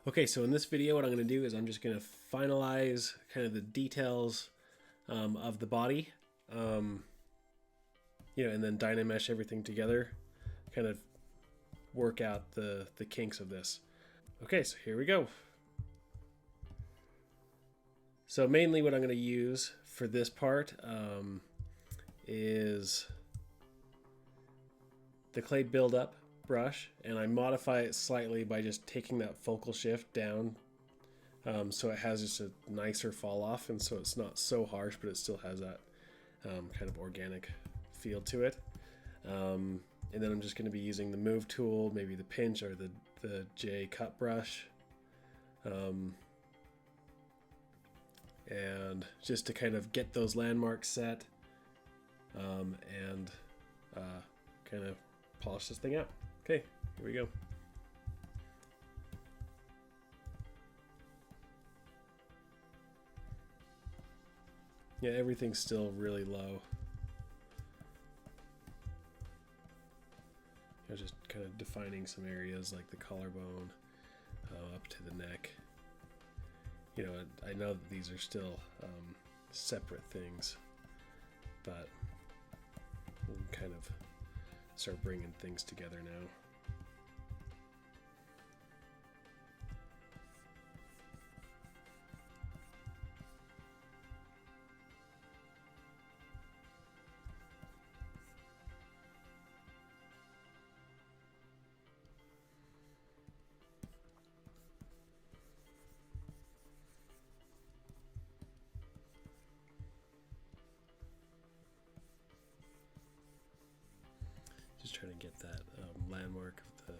Okay, so in this video, what I'm going to do is I'm just going to finalize kind of the details of the body, and then Dynamesh everything together, kind of work out the kinks of this. Okay, so here we go. So mainly what I'm going to use for this part is the clay buildup brush, and I modify it slightly by just taking that focal shift down so it has just a nicer fall off, and so it's not so harsh, but it still has that kind of organic feel to it. And then I'm just going to be using the move tool, maybe the pinch or the J cut brush, and just to kind of get those landmarks set and kind of polish this thing out. Okay, here we go. Yeah, everything's still really low. Just kind of defining some areas like the collarbone up to the neck. I know that these are still separate things, but we can kind of start bringing things together now. Just trying to get that landmark of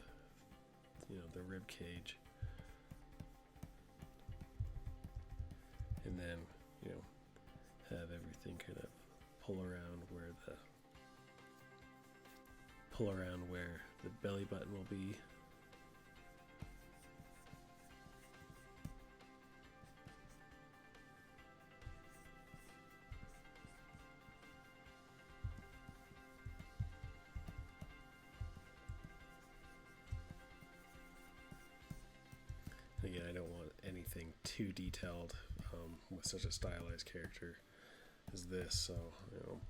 the rib cage, and then have everything kind of pull around where the belly button will be. Again, I don't want anything too detailed with such a stylized character as this, so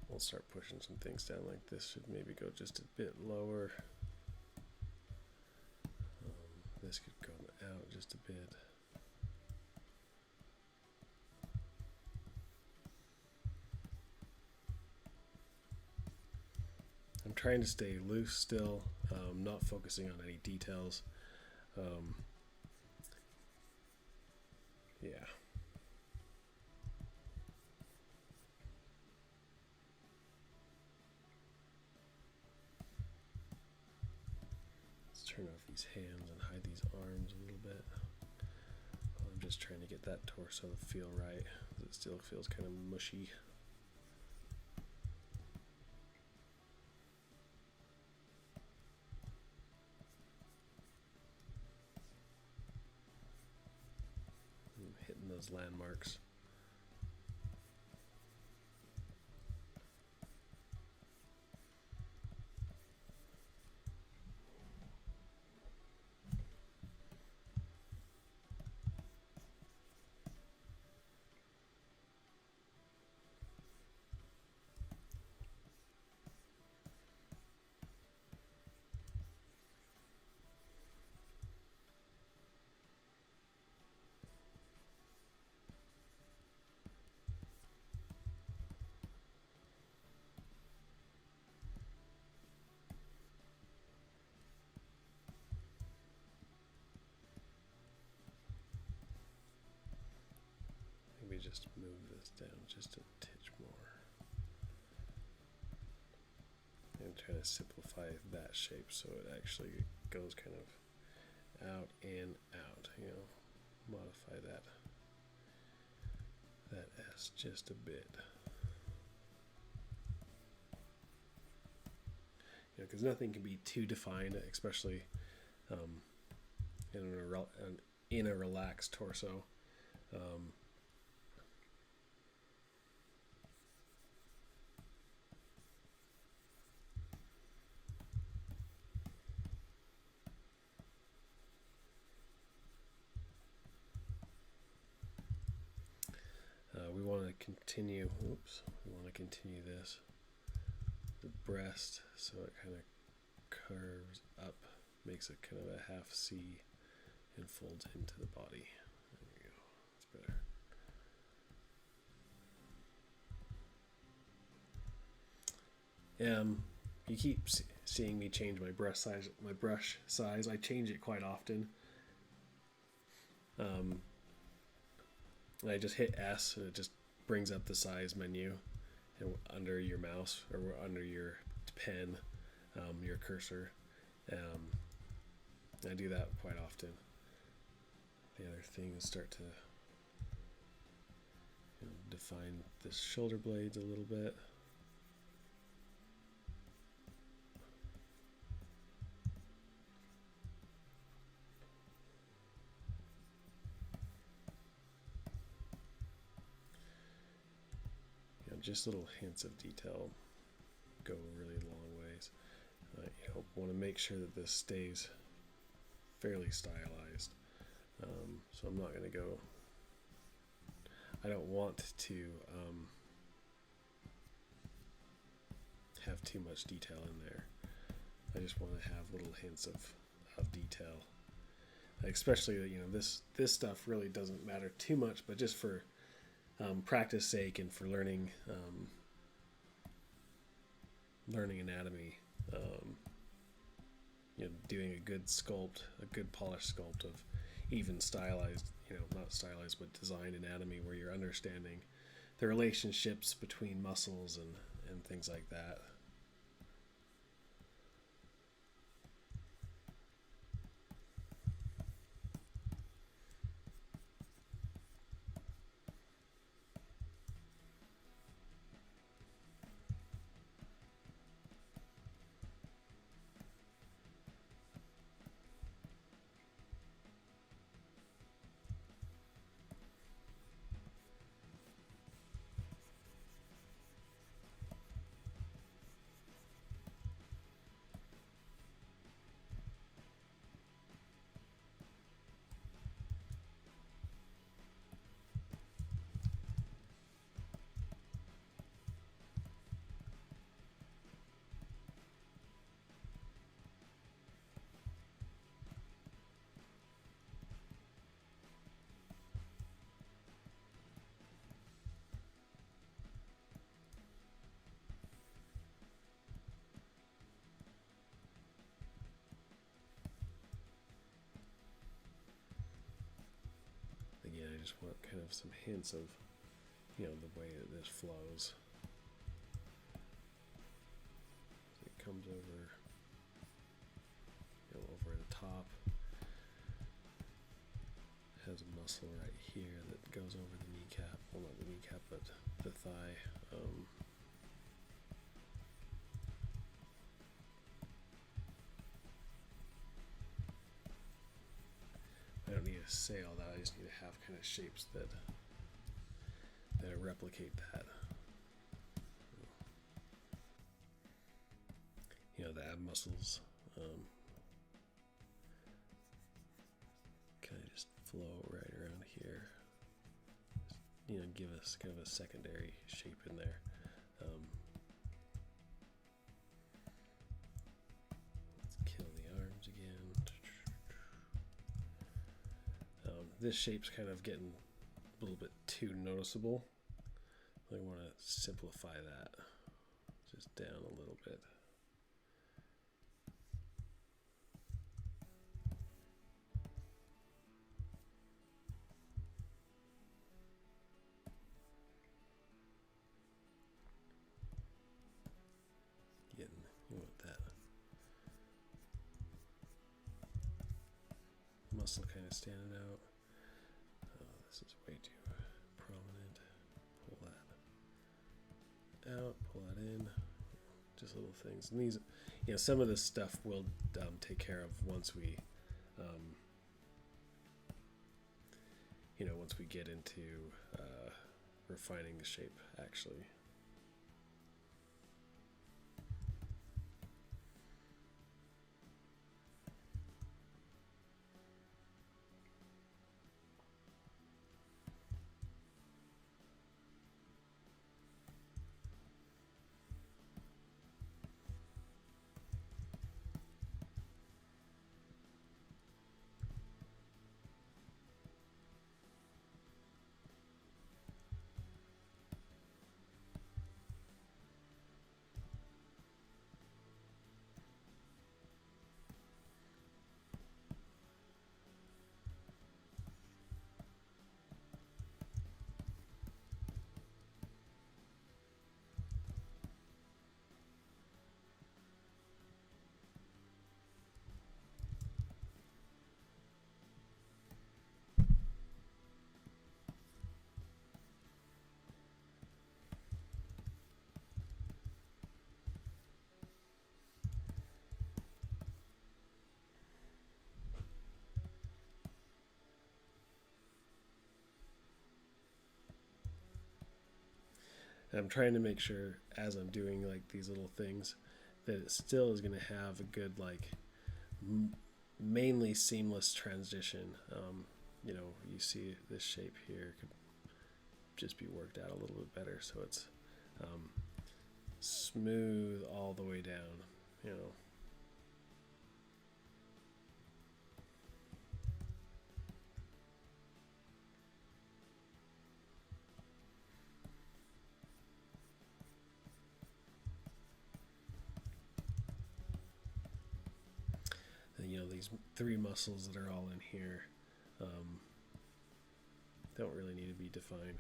we'll start pushing some things down. Like this should maybe go just a bit lower. This could go out just a bit. I'm trying to stay loose still, not focusing on any details. Yeah. Let's turn off these hands and hide these arms a little bit. I'm just trying to get that torso to feel right. It still feels kind of mushy. Hitting those landmarks. Maybe just move this down just a titch more. And try to simplify that shape so it actually goes kind of out and out, modify that S just a bit. Because nothing can be too defined, especially in a relaxed torso. we want to continue. Oops, we want to continue this. The breast, so it kind of curves up, makes it kind of a half C, and folds into the body. There we go. That's better. You keep seeing me change my brush size. I change it quite often. I just hit S, and it just brings up the size menu, and under your mouse or under your pen, your cursor. I do that quite often. The other thing is start to define the shoulder blades a little bit. Just little hints of detail go a really long ways. Want to make sure that this stays fairly stylized. So I'm not going to go. I don't want to have too much detail in there. I just want to have little hints of detail. Especially this stuff really doesn't matter too much, but just for practice sake and for learning anatomy, doing a good sculpt, a good polished sculpt of even stylized, not stylized, but designed anatomy where you're understanding the relationships between muscles and things like that. Again, I just want kind of some hints of, the way that this flows. It comes over, over the top. Has a muscle right here that goes over the kneecap. Well, not the kneecap, but the thigh. I don't need to say all that. I just need to have kind of shapes that replicate that. The ab muscles kind of just flow right around here. Just, give us kind of a secondary shape in there. Let's kill the arms again. This shape's kind of getting a little bit too noticeable. I want to simplify that just down a little bit. You want that muscle kind of standing out. Oh, this is way too prominent. Pull that out, pull that in. Just little things. And these, some of this stuff we'll take care of once we, once we get into refining the shape, actually. And I'm trying to make sure as I'm doing like these little things that it still is going to have a good like mainly seamless transition. You know, you see this shape here could just be worked out a little bit better so it's smooth all the way down, you know. And, you know, these three muscles that are all in here don't really need to be defined.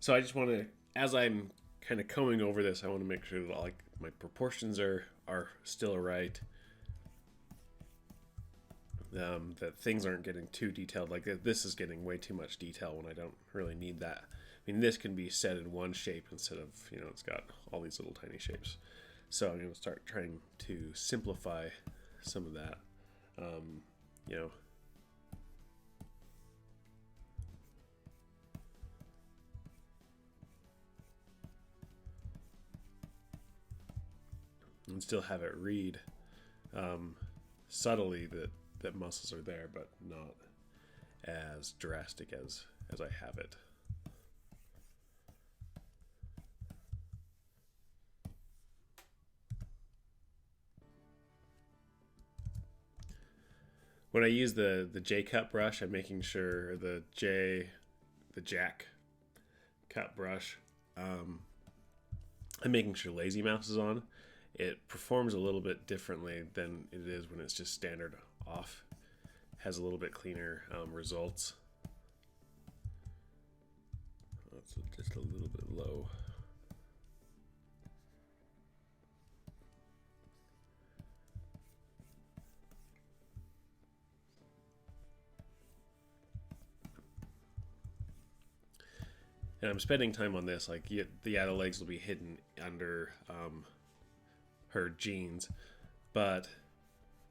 So I just want to, as I'm kind of combing over this, I want to make sure that all, like my proportions are still right. That things aren't getting too detailed. Like this is getting way too much detail when I don't really need that. I mean, this can be set in one shape instead of, you know, it's got all these little tiny shapes. So I'm going to start trying to simplify some of that. You know, and still have it read subtly that muscles are there, but not as drastic as I have it. When I use the J cut brush, I'm making sure the jack cut brush, I'm making sure lazy mouse is on. It performs a little bit differently than it is when it's just standard off. Has a little bit cleaner results. That's just a little bit low. And I'm spending time on this. Like, yeah, the legs will be hidden under her jeans, but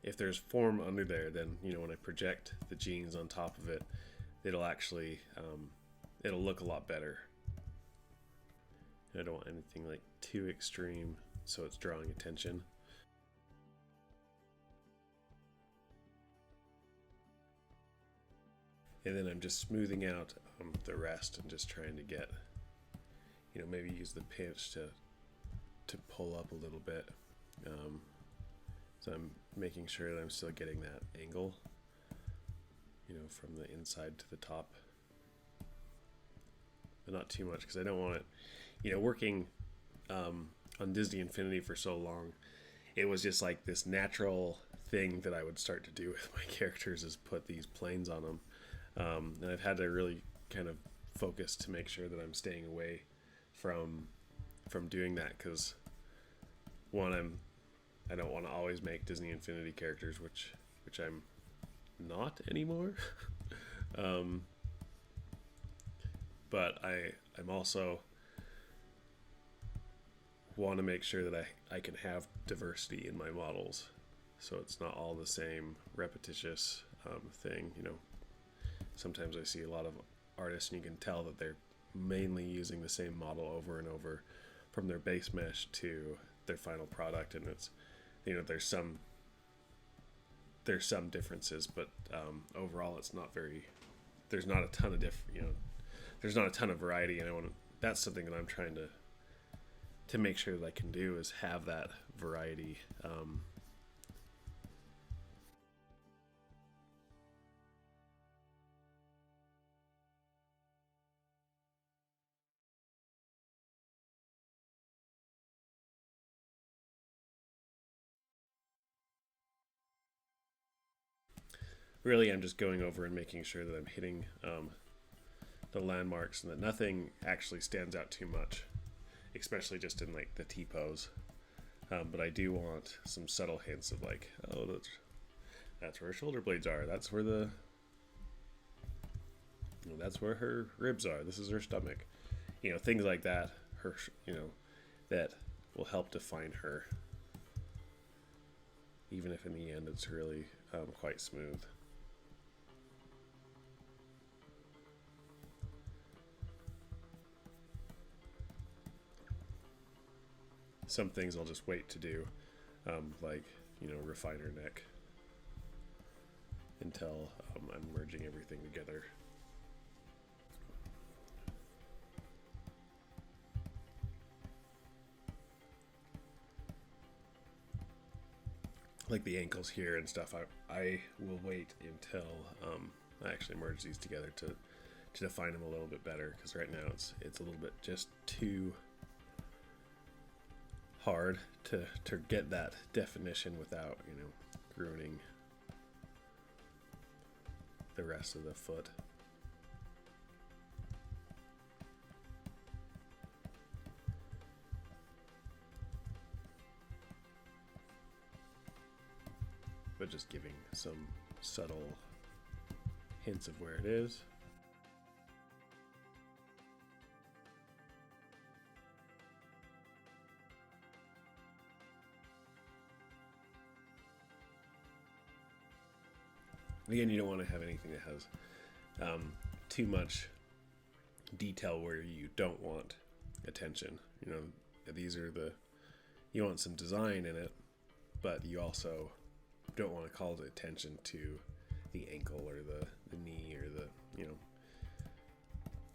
if there's form under there, then, you know, when I project the jeans on top of it, it'll actually it'll look a lot better. I don't want anything like too extreme so it's drawing attention. And then I'm just smoothing out the rest and just trying to get, you know, maybe use the pinch to pull up a little bit. So I'm making sure that I'm still getting that angle, you know, from the inside to the top, but not too much because I don't want it, you know, working on Disney Infinity for so long, it was just like this natural thing that I would start to do with my characters is put these planes on them. And I've had to really kind of focus to make sure that I'm staying away from doing that, because one, I don't want to always make Disney Infinity characters, which I'm not anymore. But I'm also want to make sure that I can have diversity in my models, so it's not all the same repetitious thing. You know, sometimes I see a lot of artists and you can tell that they're mainly using the same model over and over from their base mesh to their final product, and it's, you know, there's some differences, but overall it's not very, there's not a ton of there's not a ton of variety, and that's something that I'm trying to make sure that I can do, is have that variety. Really, I'm just going over and making sure that I'm hitting the landmarks and that nothing actually stands out too much, especially just in like the T-pose. But I do want some subtle hints of like, oh, that's where her shoulder blades are. That's where that's where her ribs are. This is her stomach. You know, things like that. That will help define her, even if in the end it's really quite smooth. some things I'll just wait to do, like, you know, refiner neck, until I'm merging everything together. Like the ankles here and stuff, I will wait until I actually merge these together to define them a little bit better, because right now it's a little bit just too hard to get that definition without, you know, ruining the rest of the foot. But just giving some subtle hints of where it is. Again, you don't want to have anything that has too much detail where you don't want attention. You know, these are you want some design in it, but you also don't want to call the attention to the ankle or the knee or the, you know,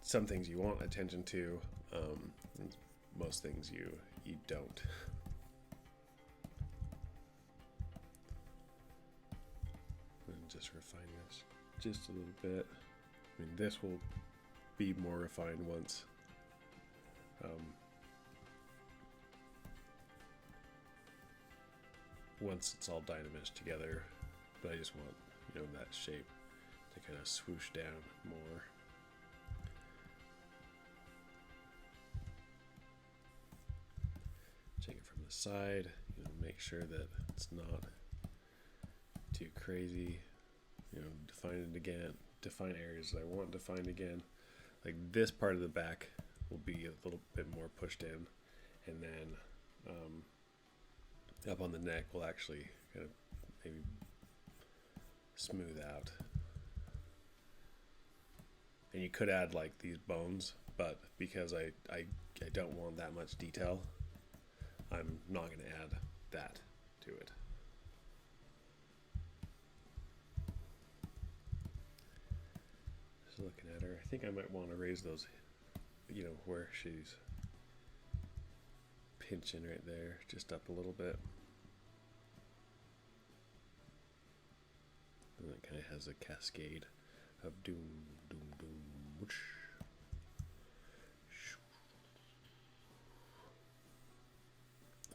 some things you want attention to, and most things you don't. And just refine this just a little bit. I mean, this will be more refined once once it's all dynamished together, but I just want, you know, that shape to kind of swoosh down more. Take it from the side, you know, make sure that it's not too crazy. You know, define it again, define areas that I want defined again. Like this part of the back will be a little bit more pushed in, and then up on the neck will actually kind of maybe smooth out. And you could add like these bones, but because I don't want that much detail, I'm not going to add that to it. Just looking at her, I think I might want to raise those, you know, where she's pinching right there, just up a little bit. And it kind of has a cascade of doom, doom, doom, whoosh.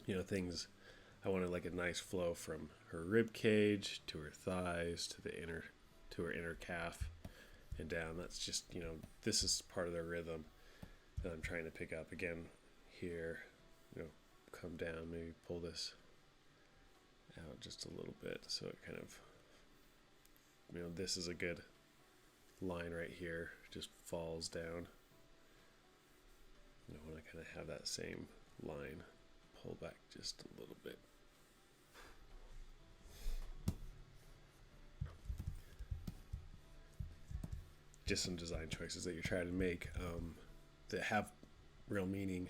You know, things, I wanted like a nice flow from her rib cage to her thighs to her inner calf and down. That's just, you know, this is part of the rhythm that I'm trying to pick up. Again, here, you know, come down, maybe pull this out just a little bit so it kind of, you know, this is a good line right here, just falls down. You know, when I kind of have that same line, pull back just a little bit. Just some design choices that you're trying to make that have real meaning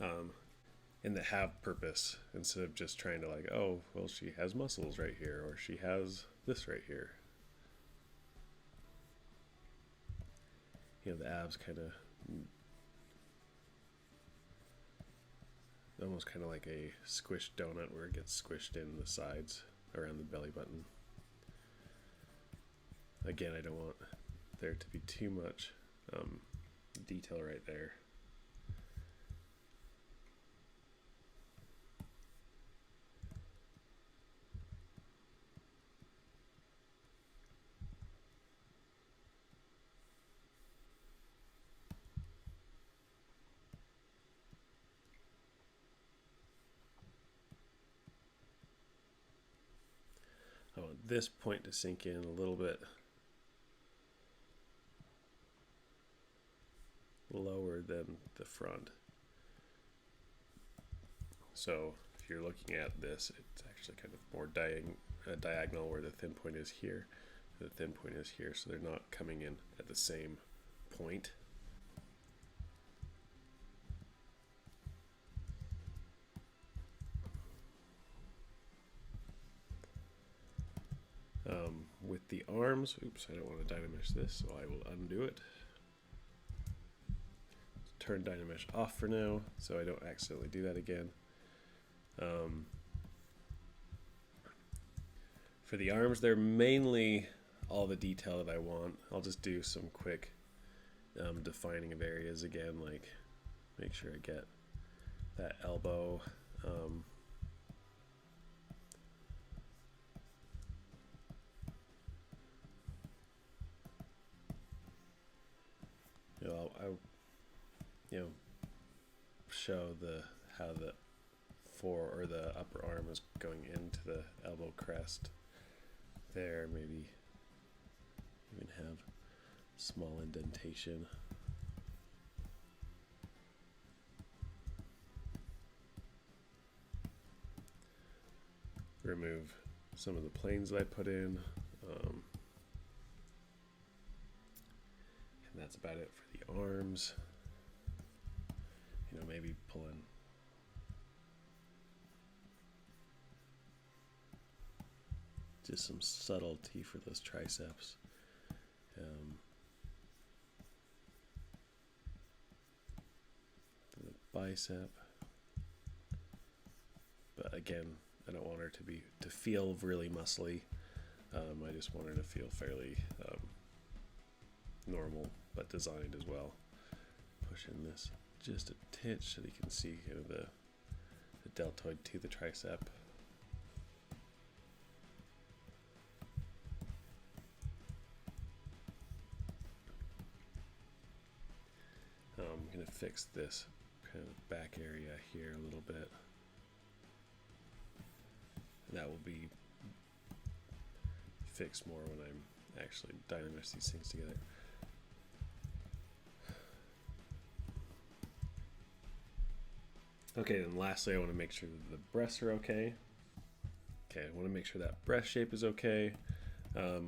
and that have purpose, instead of just trying to like, oh, well, she has muscles right here, or she has this right here. You know, the abs kind of almost kind of like a squished donut where it gets squished in the sides around the belly button. Again, I don't want there to be too much detail right there. I want this point to sink in a little bit lower than the front. So if you're looking at this, it's actually kind of more diagonal where the thin point is here, the thin point is here, so they're not coming in at the same point. the arms. Oops, I don't want to Dynamesh this, so I will undo it. Turn Dynamesh off for now, so I don't accidentally do that again. For the arms, they're mainly all the detail that I want. I'll just do some quick defining of areas again, like make sure I get that elbow. I'll show how the the upper arm is going into the elbow crest there. Maybe even have small indentation. Remove some of the planes that I put in. And that's about it for the arms. Maybe pull in just some subtlety for those triceps. The bicep, but again, I don't want her to feel really muscly. I just want her to feel fairly normal, but designed as well. Push in this just a titch so that you can see kind of the deltoid to the tricep. I'm going to fix this kind of back area here a little bit. And that will be fixed more when I'm actually Dynamesh these things together. Okay, then lastly, I want to make sure that the breasts are okay. Okay, I want to make sure that breast shape is okay. I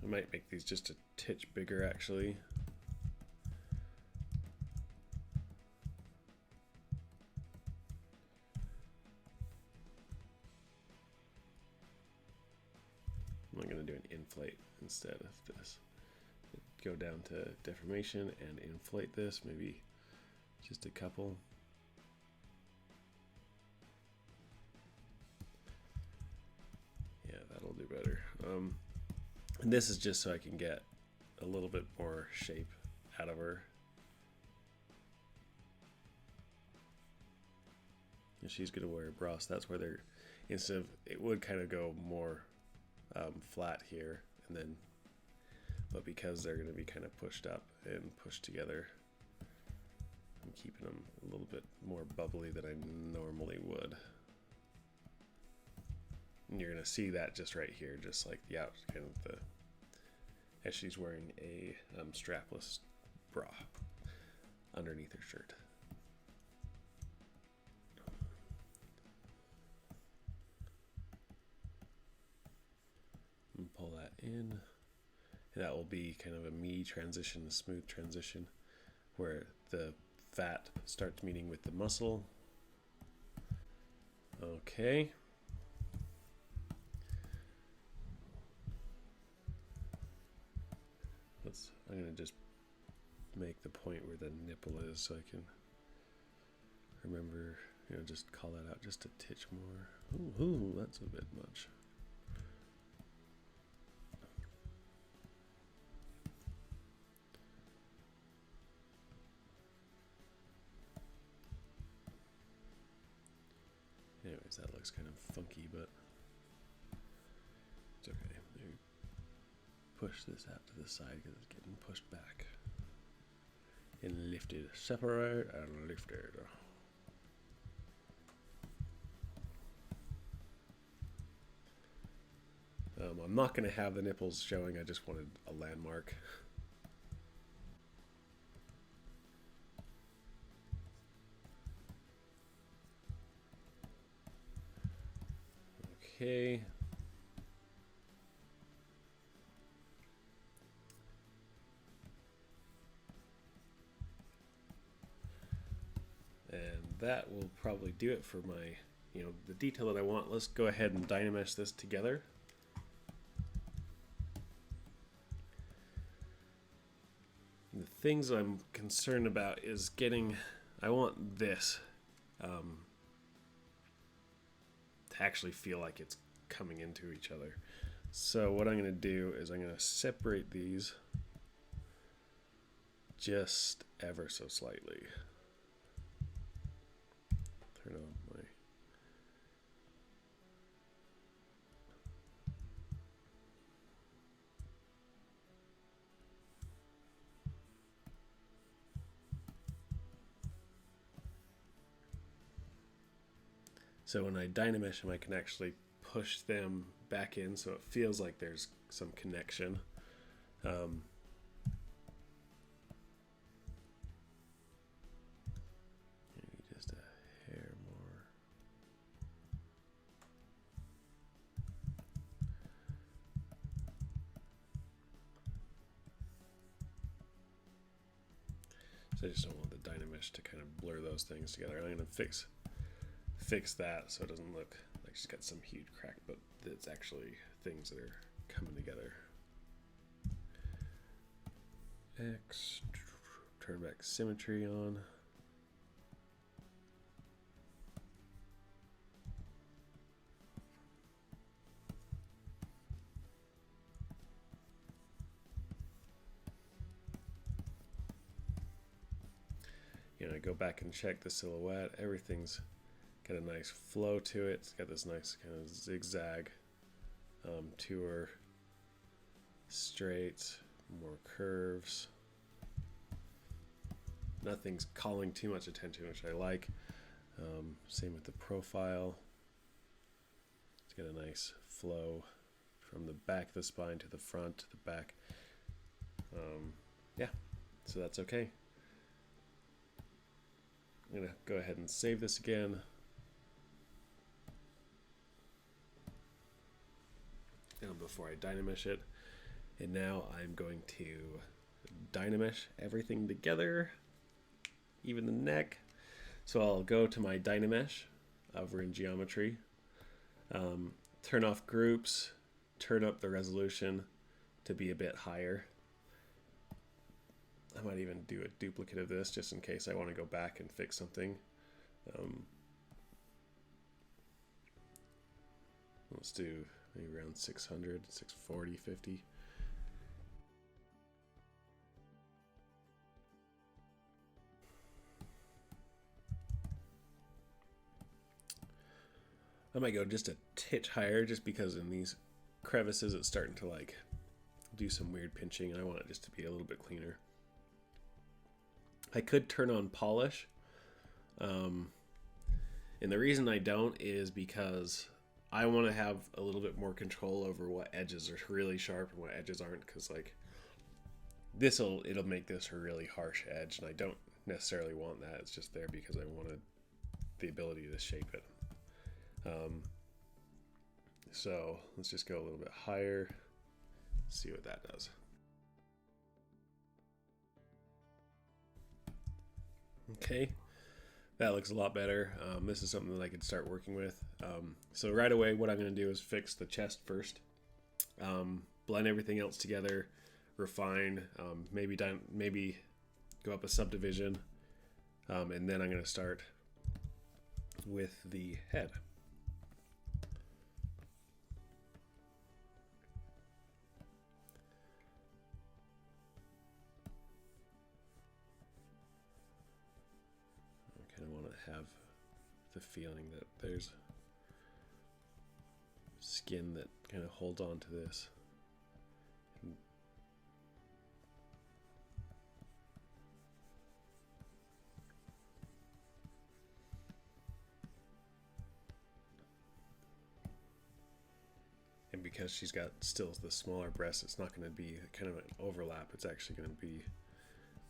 might make these just a titch bigger, actually. I'm going to do an inflate instead of this. Go down to deformation and inflate this, maybe just a couple. Yeah, that'll do better. And this is just so I can get a little bit more shape out of her. And she's going to wear a bra, so that's where they're, instead of, it would kind of go more flat here, and then, but because they're going to be kind of pushed up and pushed together, I'm keeping them a little bit more bubbly than I normally would. And you're going to see that just right here, just like the out, kind of the, as she's wearing a strapless bra underneath her shirt. And pull that in. And that will be kind of a me transition, a smooth transition, where the fat starts meeting with the muscle. Okay. I'm going to just make the point where the nipple is so I can remember, just call that out just a titch more. Ooh, that's a bit much. Anyways, that looks kind of funky, but it's okay. Maybe push this out to the side because it's getting pushed back. And lifted. Separate and lifted. I'm not going to have the nipples showing, I just wanted a landmark. Okay. And that will probably do it for my, the detail that I want. Let's go ahead and Dynamesh this together. things I'm concerned about is I want this to actually feel like it's coming into each other. So what I'm going to do is I'm going to separate these just ever so slightly. Turn on my... So when I Dynamesh them, I can actually push them back in so it feels like there's some connection. Maybe just a hair more. So I just don't want the Dynamesh to kind of blur those things together. I'm going to fix that so it doesn't look like she's got some huge crack, but it's actually things that are coming together. X, turn back symmetry on. You know, I go back and check the silhouette. Everything's got a nice flow to it. It's got this nice kind of zigzag to her straights, more curves. Nothing's calling too much attention, which I like. Same with the profile. It's got a nice flow from the back of the spine to the front to the back. Yeah, so that's okay. I'm gonna go ahead and save this again. And before I Dynamesh it, and now I'm going to Dynamesh everything together, even the neck. So I'll go to my Dynamesh over in geometry, turn off groups, turn up the resolution to be a bit higher. I might even do a duplicate of this just in case I want to go back and fix something. Let's do maybe around 600, 640, 50. I might go just a titch higher just because in these crevices it's starting to like do some weird pinching and I want it just to be a little bit cleaner. I could turn on polish, and the reason I don't is because I want to have a little bit more control over what edges are really sharp and what edges aren't, because like it'll make this a really harsh edge, and I don't necessarily want that. It's just there because I wanted the ability to shape it. So let's just go a little bit higher, see what that does. Okay, that looks a lot better. This is something that I could start working with. So right away, what I'm going to do is fix the chest first, blend everything else together, refine, maybe go up a subdivision, and then I'm going to start with the head. I kind of want to have the feeling that there's skin that kind of holds on to this. And because she's got still the smaller breasts, it's not going to be kind of an overlap. It's actually going to be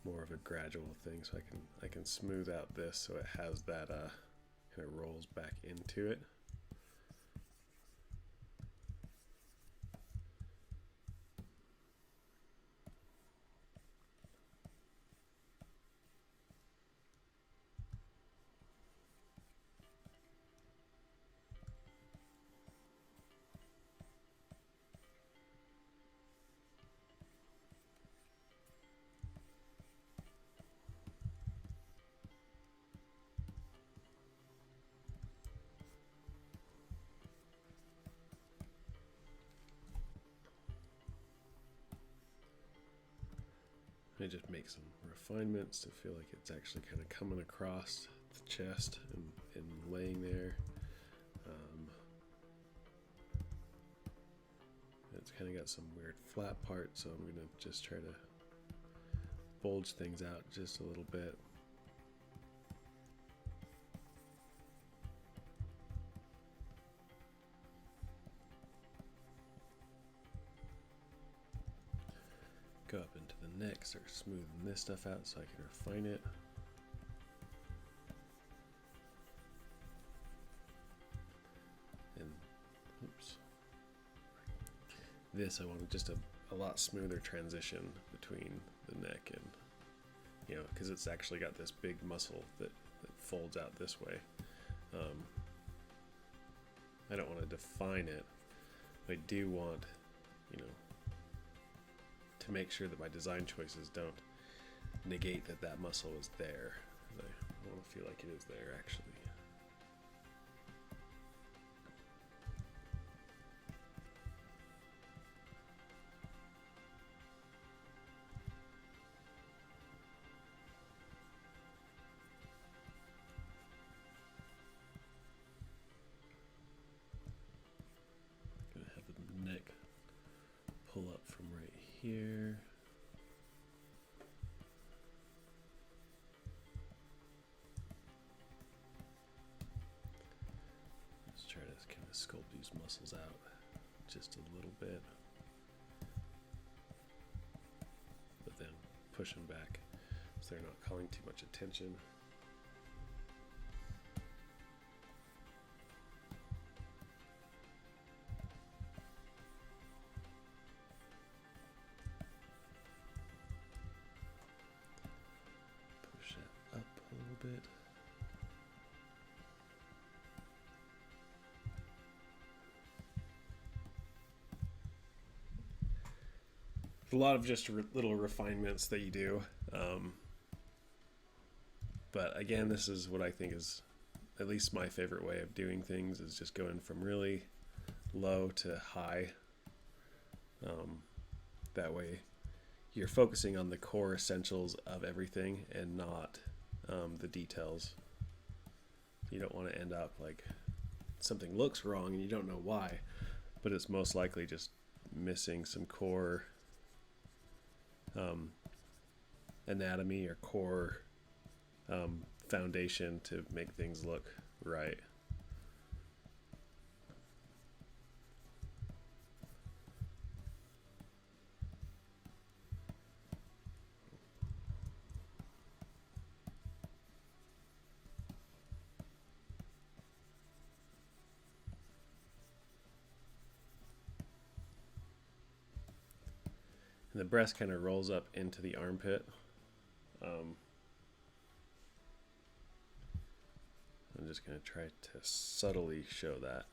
more of a gradual thing. So I can smooth out this so it has that kind of rolls back into it. I just make some refinements to feel like it's actually kind of coming across the chest and laying there. It's kind of got some weird flat parts, so I'm going to just try to bulge things out just a little bit. Go up into the neck, start smoothing this stuff out so I can refine it. And oops. This I want just a lot smoother transition between the neck and, you know, because it's actually got this big muscle that folds out this way. I don't want to define it, but I do want, you know, to make sure that my design choices don't negate that muscle is there. I want to feel like it is there actually. Gonna have the neck pull up from right here. Let's try to kind of sculpt these muscles out just a little bit, but then push them back so they're not calling too much attention. Push that up a little bit. A lot of just little refinements that you do. But again, this is what I think is at least my favorite way of doing things, is just going from really low to high. That way you're focusing on the core essentials of everything and not the details. You don't want to end up like something looks wrong and you don't know why, but it's most likely just missing some core anatomy or core foundation to make things look right. And the breast kind of rolls up into the armpit. I'm just going to try to subtly show that.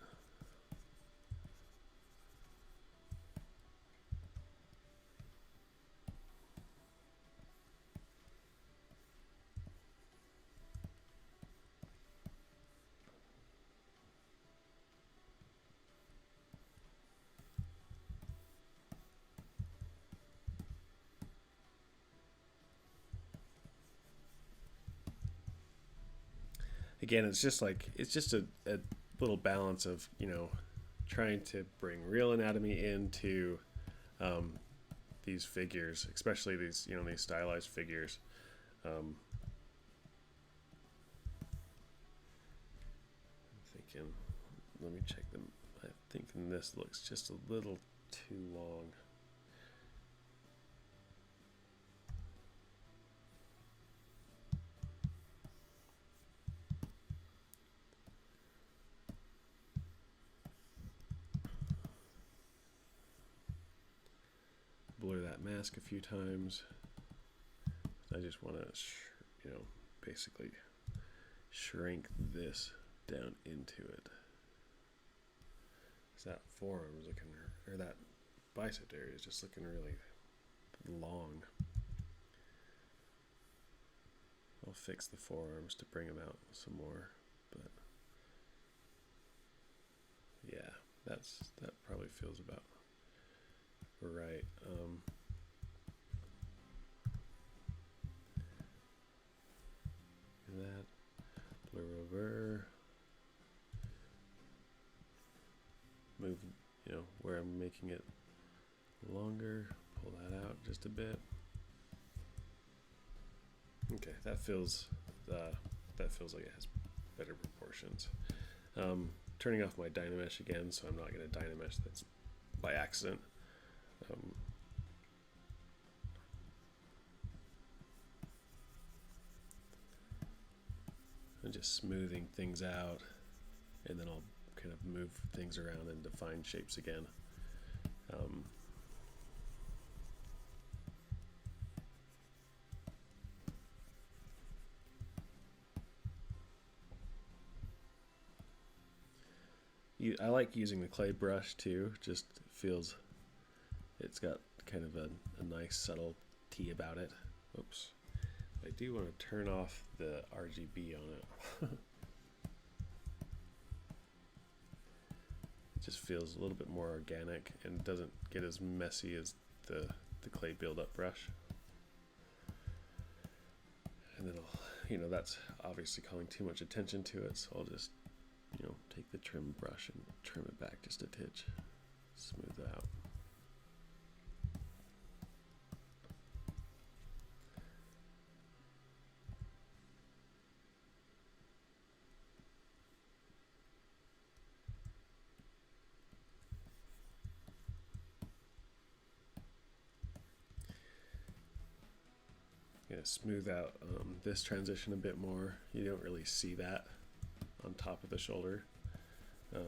Again, it's just a little balance of, you know, trying to bring real anatomy into these figures, especially these, you know, these stylized figures. I'm thinking, let me check them. I think this looks just a little too long. Blur that mask a few times. I just want to, you know, basically shrink this down into it. So that forearm is looking, or that bicep area is just looking really long. I'll fix the forearms to bring them out some more, but yeah, that probably feels about right. that. Blur over. Move, where I'm making it longer. Pull that out just a bit. Okay, that feels like it has better proportions. Turning off my Dynamesh again, so I'm not going to Dynamesh that's by accident. And just smoothing things out, and then I'll kind of move things around and define shapes again. I like using the clay brush too. Just feels, it's got kind of a nice subtlety about it. Oops. I do want to turn off the RGB on it. It just feels a little bit more organic and doesn't get as messy as the clay build-up brush. And then I'll, that's obviously calling too much attention to it, so I'll just, take the trim brush and trim it back just a titch, smooth it out. Smooth out this transition a bit more. You don't really see that on top of the shoulder. I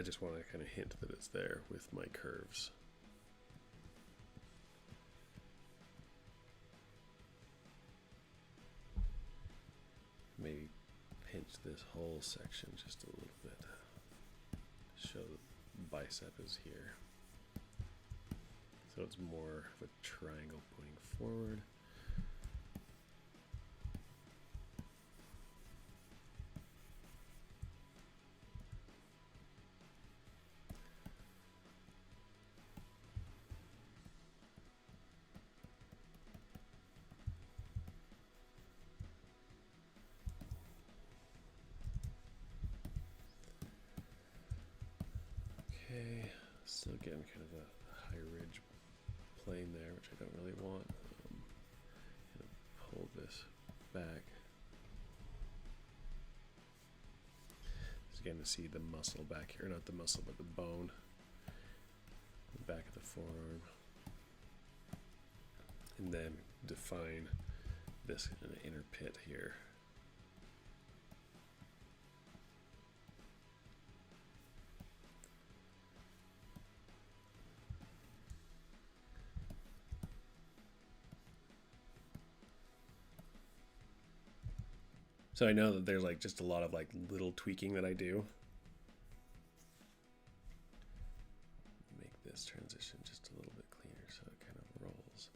just want to kind of hint that it's there with my curves. Maybe pinch this whole section just a little bit. Show the bicep is here. So it's more of a triangle pointing forward. Okay, still getting kind of a high ridge plane there, which I don't really want. Pull this back. Just again to see the muscle back here, not the muscle, but the bone. The back of the forearm. And then define this inner pit here. So I know that there's like just a lot of like little tweaking that I do. Make this transition just a little bit cleaner so it kind of rolls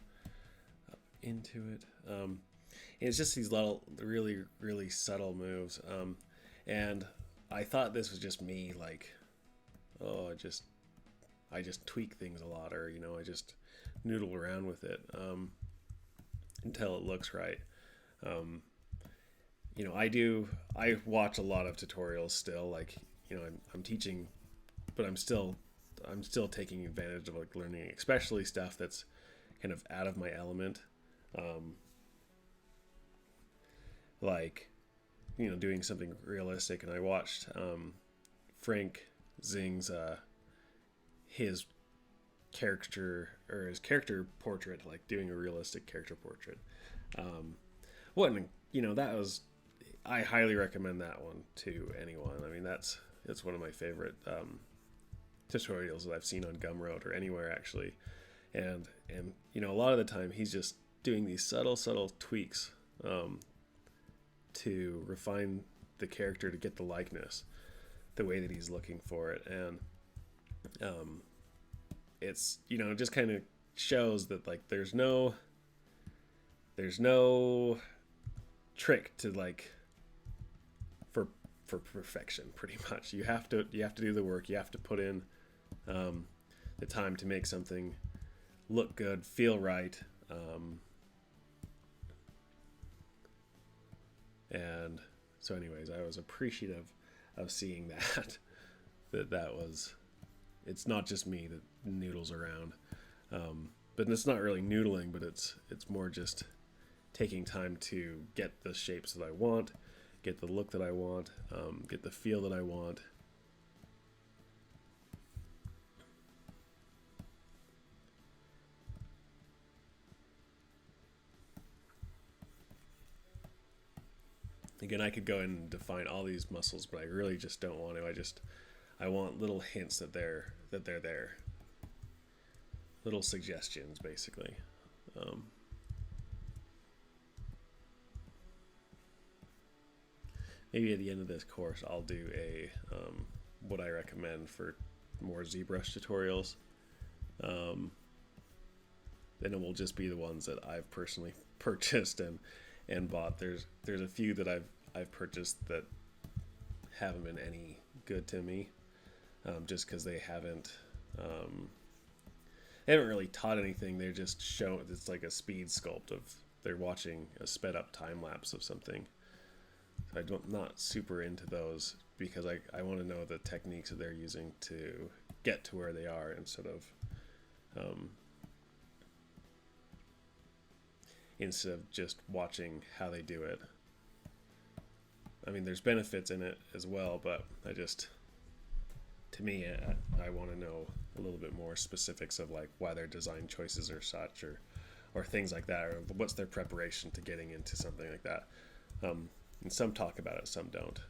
up into it. And it's just these little really, really subtle moves. And I thought this was just me, like, oh, I just tweak things a lot, or I just noodle around with it until it looks right. I watch a lot of tutorials still, like, I'm teaching, but I'm still taking advantage of like learning, especially stuff that's kind of out of my element. Like, doing something realistic. And I watched Frank Zing's his character portrait, like doing a realistic character portrait. That was, I highly recommend that one to anyone. I mean, it's one of my favorite tutorials that I've seen on Gumroad or anywhere actually. And a lot of the time he's just doing these subtle tweaks to refine the character to get the likeness the way that he's looking for it. And it's just kind of shows that like there's no trick to like for perfection. Pretty much you have to do the work. You have to put in the time to make something look good, feel right. And so anyways, I was appreciative of seeing that that was, it's not just me that noodles around. But it's not really noodling, but it's more just taking time to get the shapes that I want, get the look that I want, get the feel that I want. Again, I could go and define all these muscles, but I really just don't want to. I want little hints that they're there, little suggestions, basically. Maybe at the end of this course, I'll do a what I recommend for more ZBrush tutorials. Then it will just be the ones that I've personally purchased and bought. There's a few that I've purchased that haven't been any good to me, just because they haven't really taught anything. They're just shown, it's like a speed sculpt of, they're watching a sped up time lapse of something. So I'm not super into those, because I want to know the techniques that they're using to get to where they are, instead of just watching how they do it. I mean, there's benefits in it as well, but to me, I want to know a little bit more specifics of like why their design choices are such, or things like that, or what's their preparation to getting into something like that. And some talk about it, some don't.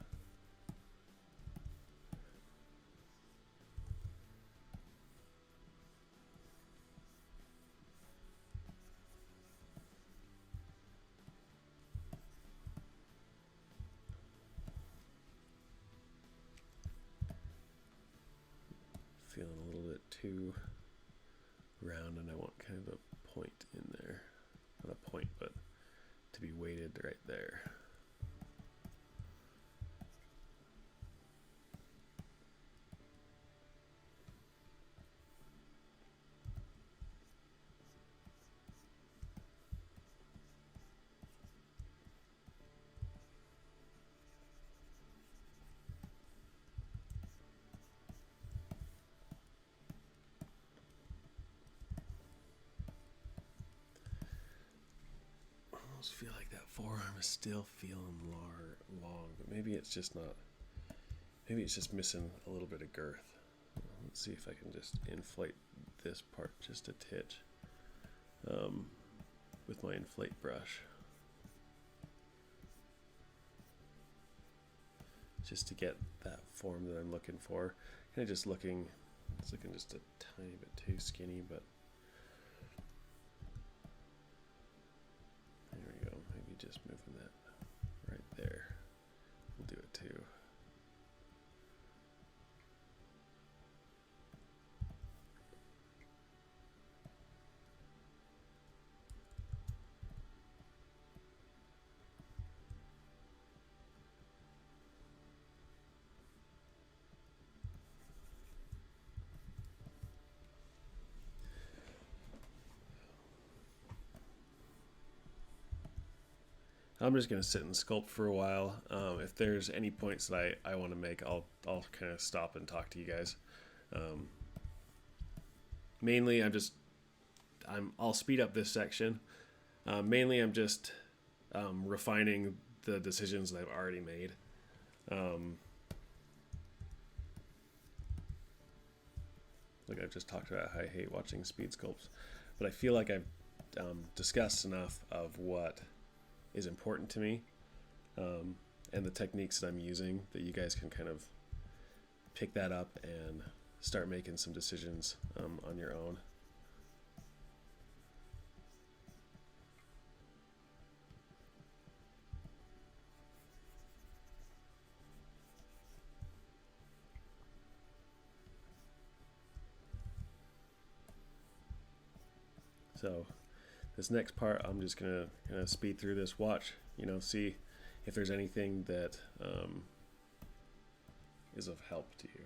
Feeling a little bit too round, and I want kind of a point in there. Not a point, but to be weighted right there. Feel like that forearm is still feeling long, but maybe it's just not. Maybe it's just missing a little bit of girth. Let's see if I can just inflate this part just a titch with my inflate brush, just to get that form that I'm looking for. Kind of just looking, it's looking just a tiny bit too skinny, but just moving that right there will do it too. I'm just going to sit and sculpt for a while. If there's any points that I want to make, I'll kind of stop and talk to you guys. Mainly, I'll speed up this section. Mainly, I'm just refining the decisions that I've already made. Like I've just talked about how I hate watching speed sculpts, but I feel like I've discussed enough of what is important to me, and the techniques that I'm using, that you guys can kind of pick that up and start making some decisions on your own. So this next part, I'm just gonna speed through this, watch, see if there's anything that is of help to you.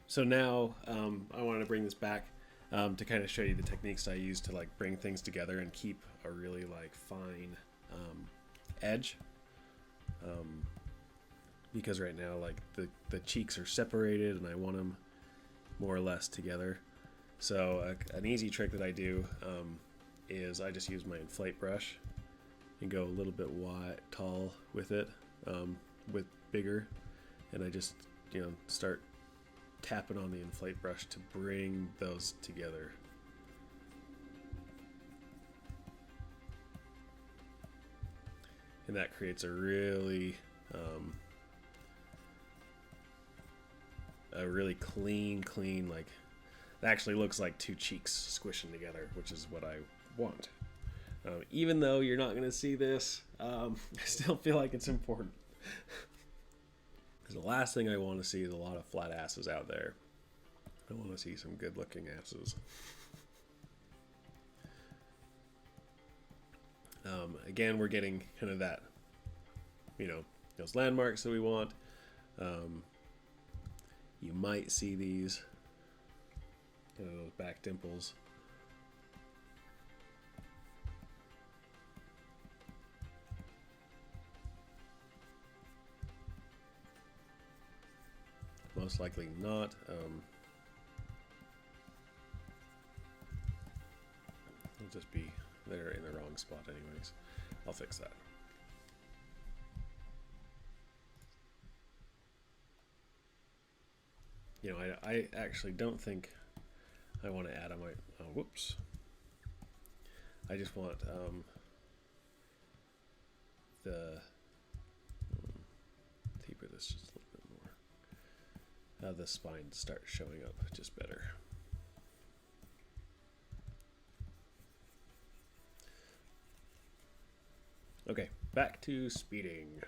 So now I wanted to bring this back to kind of show you the techniques I use to like bring things together and keep a really like fine edge. Because right now like the cheeks are separated and I want them more or less together. So an easy trick that I do is I just use my inflate brush and go a little bit wide, tall with it, with bigger, and I just start tapping on the inflate brush to bring those together. And that creates a really clean, like, it actually looks like two cheeks squishing together, which is what I want. Even though you're not going to see this, I still feel like it's important. Because the last thing I want to see is a lot of flat asses out there. I want to see some good looking asses. Again, we're getting kind of that, those landmarks that we want. You might see these, those back dimples. Most likely not. It'll just be they're in the wrong spot anyways. I'll fix that. I actually don't think I want to add on my, whoops. I just want the taper this just a little bit more. The spine start showing up just better. Okay, back to speeding.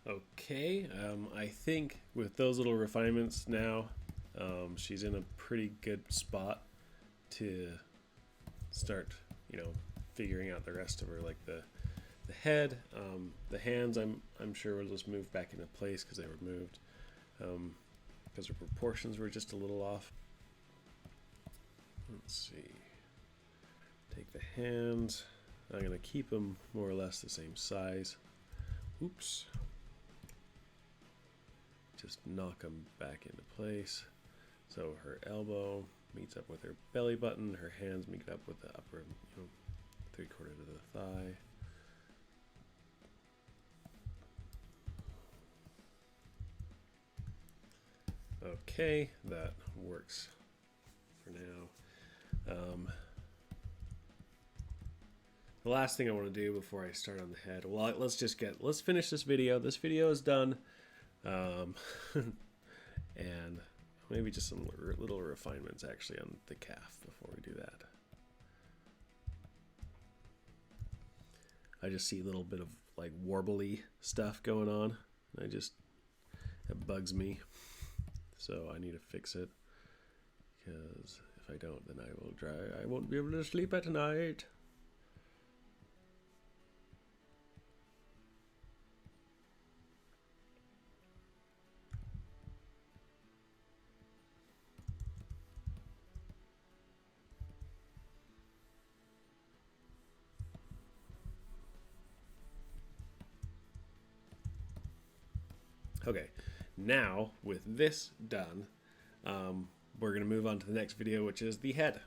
Okay, I think with those little refinements now, she's in a pretty good spot to start, you know, figuring out the rest of her, like the head, the hands. I'm sure will just move back into place because they were moved, because her proportions were just a little off. Let's see. Take the hands. I'm gonna keep them more or less the same size. Oops. Just knock them back into place. So her elbow meets up with her belly button. Her hands meet up with the upper, you know, 3/4 of the thigh. Okay, that works for now. The last thing I want to do before I start on the head, well, let's finish this video. This video is done. And maybe just some little refinements actually on the calf before we do that. I just see a little bit of like warbly stuff going on. It bugs me. So I need to fix it, because if I don't, then I won't be able to sleep at night. Okay, now with this done, we're going to move on to the next video, which is the head.